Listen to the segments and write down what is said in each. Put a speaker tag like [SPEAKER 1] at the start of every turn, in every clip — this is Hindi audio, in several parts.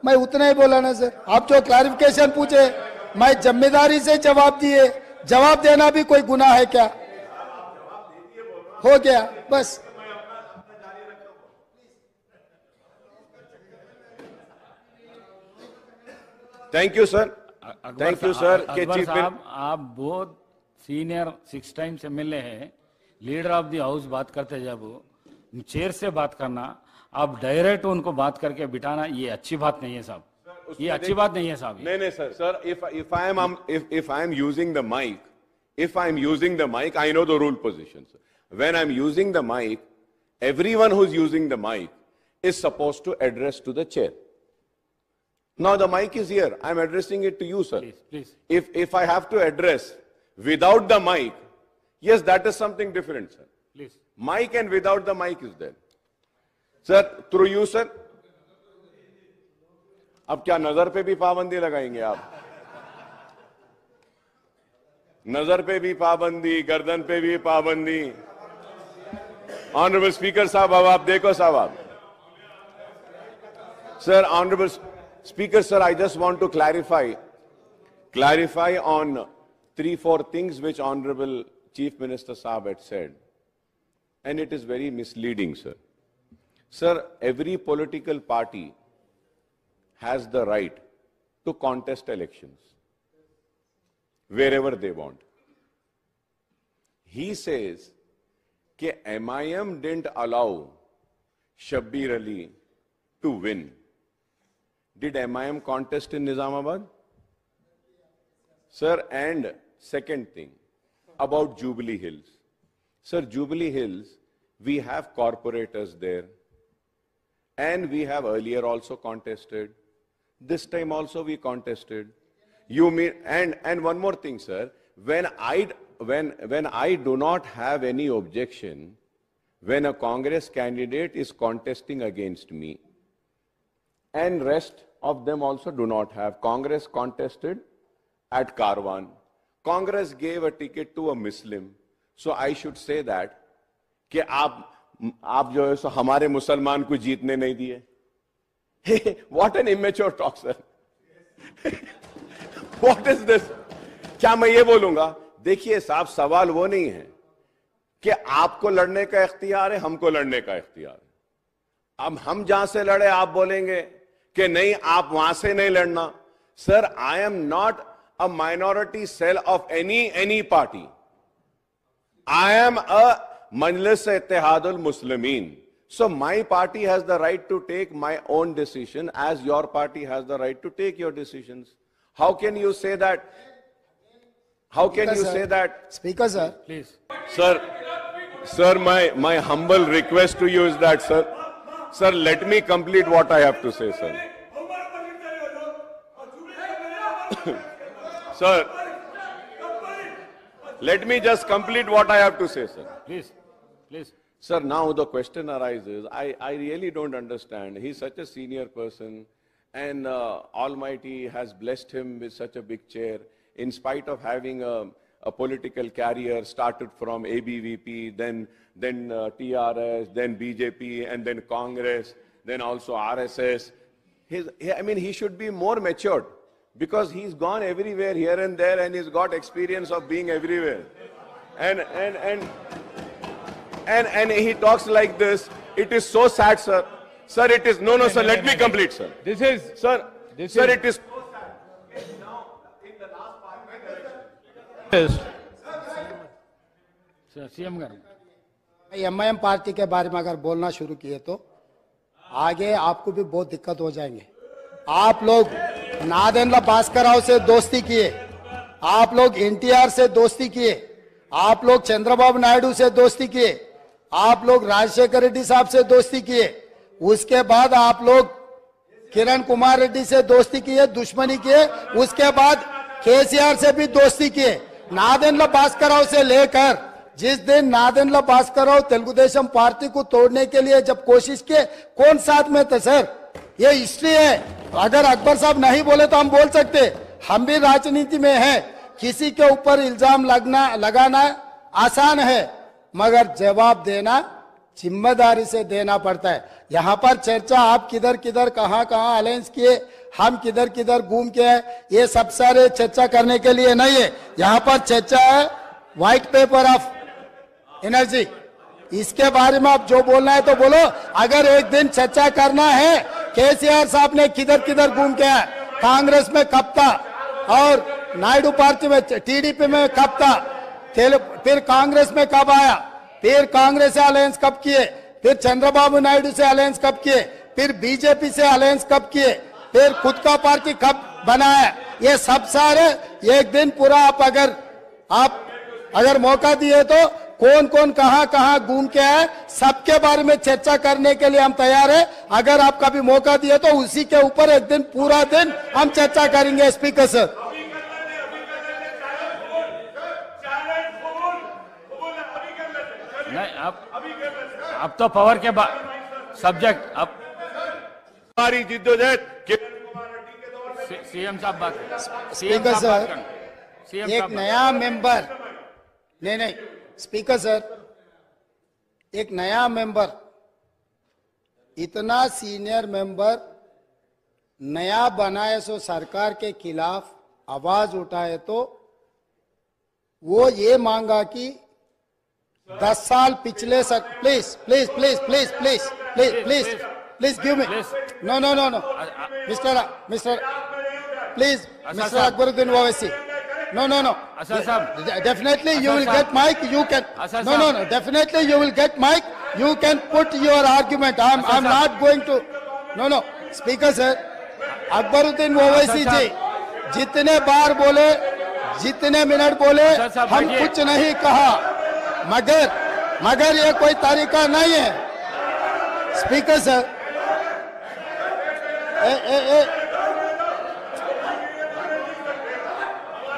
[SPEAKER 1] मैं उतना ही बोला ना सर। आप जो क्लैरिफिकेशन पूछे मैं जिम्मेदारी से जवाब दिए। जवाब देना भी कोई गुनाह है क्या? हो गया बस।
[SPEAKER 2] Thank you sir. Thank you sir.
[SPEAKER 3] Akbar साहब, आप बहुत सीनियर 6 टाइम्स एमएलए है, लीडर ऑफ द हाउस बात करते जब चेयर से बात करना, आप डायरेक्ट उनको बात करके बिठाना, ये अच्छी बात नहीं है साहब, ये अच्छी बात नहीं है साहब।
[SPEAKER 2] नहीं sir. Sir if I am using the mic, I know the rule position, sir. When I'm using the mic, everyone who's using the mic is supposed to address to the chair. Now the mic is here, I'm addressing it to you, sir.
[SPEAKER 3] Please.
[SPEAKER 2] If I have to address without the mic, yes, that is something different, sir.
[SPEAKER 3] Please.
[SPEAKER 2] Mic and without the mic is there. Sir, through you, sir. अब क्या नजर पे भी पाबंदी लगाएंगे आप? नजर पे भी पाबंदी, गर्दन पे भी पाबंदी। ऑनरेबल स्पीकर साहब, अब आप देखो साहब आप। Sir, honourable speaker sir, I just want to clarify on 3-4 things which Honorable Chief Minister Saab had said, and it is very misleading, sir. Sir, every political party has the right to contest elections wherever they want. He says that MIM didn't allow Shabbir Ali to win. Did MIM contest in Nizamabad? Sir, and second thing about Jubilee Hills. Sir, Jubilee Hills, we have corporators there, and we have earlier also contested. This time also we contested. You mean, and one more thing, sir, when I do not have any objection when a Congress candidate is contesting against me, and rest of them also do not have. Congress contested at Karwan. Congress gave a ticket to a Muslim. So I should say that कि आप जो है सो हमारे मुसलमान को जीतने नहीं दिए. What an immature talk, sir. What is this? क्या मैं ये बोलूंगा? देखिए साहब, सवाल वो नहीं है कि आपको लड़ने का इख्तियार है, हमको लड़ने का इख्तियार है. अब हम जहां से लड़े आप बोलेंगे कि नहीं, आप वहां से नहीं लड़ना. Sir, I am not a minority cell of any party. I am a Majlis Ittihadul Muslimin. So my party has the right to take my own decision as your party has the right to take your decisions. How can you say that? How can you say that?
[SPEAKER 1] Speaker, sir.
[SPEAKER 3] Please.
[SPEAKER 2] Sir, my humble request to you is that, sir, let me complete what I have to say, sir. Sir, let me just complete what I have to say, sir.
[SPEAKER 3] Please.
[SPEAKER 2] Sir, now the question arises, I really don't understand. He's such a senior person, and Almighty has blessed him with such a big chair, in spite of having a political career, started from ABVP, then TRS, then BJP, and then Congress, then also RSS. He should be more matured, because he's gone everywhere, here and there, and he's got experience of being everywhere. And he talks like this. It is so sad, sir. Sir, it is no, sir. Let me complete, sir.
[SPEAKER 3] This is
[SPEAKER 2] sir. It is so sad. Now, in the last parliament.
[SPEAKER 3] CM garu.
[SPEAKER 1] MIM party के बारे में अगर बोलना शुरू किए तो आगे आपको भी बहुत दिक्कत हो जाएंगे. आप लोग नादेंद्र भास्कर से दोस्ती किए, आप लोग NTR से दोस्ती किए, आप लोग चंद्रबाबू नायडू से दोस्ती किए, आप लोग राजशेखर रेड्डी साहब से दोस्ती किए, उसके बाद आप लोग किरण कुमार रेड्डी से दोस्ती किए, दुश्मनी किए, उसके बाद KCR से भी दोस्ती किए. नादेंद्र भास्कर से लेकर जिस दिन नादेंद्र भास्कर तेलुगुदेशम पार्टी को तोड़ने के लिए जब कोशिश किए, कौन साथ में थे सर? ये हिस्ट्री है. अगर अकबर साहब नहीं बोले तो हम बोल सकते. हम भी राजनीति में हैं. किसी के ऊपर इल्जाम लगाना आसान है, मगर जवाब देना जिम्मेदारी से देना पड़ता है। यहाँ पर चर्चा आप किधर किधर कहाँ कहाँ अलायंस किए, हम किधर किधर घूम के आए, ये सब सारे चर्चा करने के लिए नहीं है। यहाँ पर चर्चा है व्हाइट पेपर ऑफ एनर्जी, इसके बारे में आप जो बोलना है तो बोलो। अगर एक दिन चर्चा करना है केसीआर साहब ने किधर किधर घूम के आए, कांग्रेस में कब था और नायडू पार्टी में टीडीपी में कब था, फिर कांग्रेस में कब आया, फिर कांग्रेस से अलायंस कब किए, फिर चंद्रबाबू नायडू से अलायंस कब किए, फिर बीजेपी से अलायंस कब किए, फिर खुद का पार्टी कब बनाया, ये सब सारे एक दिन पूरा आप अगर मौका दिए तो कौन कौन कहां कहां घूम के आए सबके बारे में चर्चा करने के लिए हम तैयार है। अगर आप कभी मौका दिए तो उसी के ऊपर एक दिन पूरा दिन हम चर्चा करेंगे। स्पीकर सर,
[SPEAKER 3] नहीं अब तो पावर के सब्जेक्ट अब
[SPEAKER 2] हमारी जिद्दोजहद
[SPEAKER 3] सीएम साहब बात,
[SPEAKER 1] स्पीकर सर एक नया मेंबर, नहीं स्पीकर सर, एक नया मेंबर, इतना सीनियर मेंबर नया बनाए सो सरकार के खिलाफ आवाज उठाए तो वो ये मांगा कि 10 साल पिछले please please please please please please please please give me no no no no mister please mister Akbaruddin Owaisi no definitely you will get mic, you can no definitely you will get mic, you can put your argument. I'm not going to no speaker sir Akbaruddin Owaisi ji जितने बार बोले जितने मिनट बोले हम कुछ नहीं कहा, मगर ये कोई तरीका नहीं है। स्पीकर सर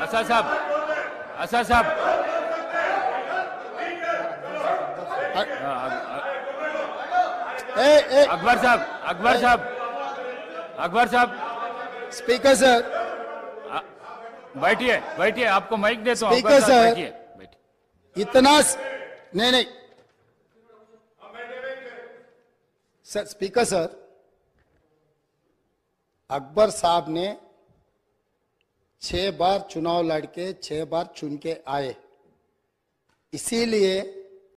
[SPEAKER 3] असद साहब अकबर साहब
[SPEAKER 1] स्पीकर सर
[SPEAKER 3] बैठिए आपको माइक देता हूं।
[SPEAKER 1] स्पीकर सर बैठिए। इतना नहीं सर, स्पीकर सर अकबर साहब ने 6 बार चुनाव लड़के 6 बार चुन के आए, इसीलिए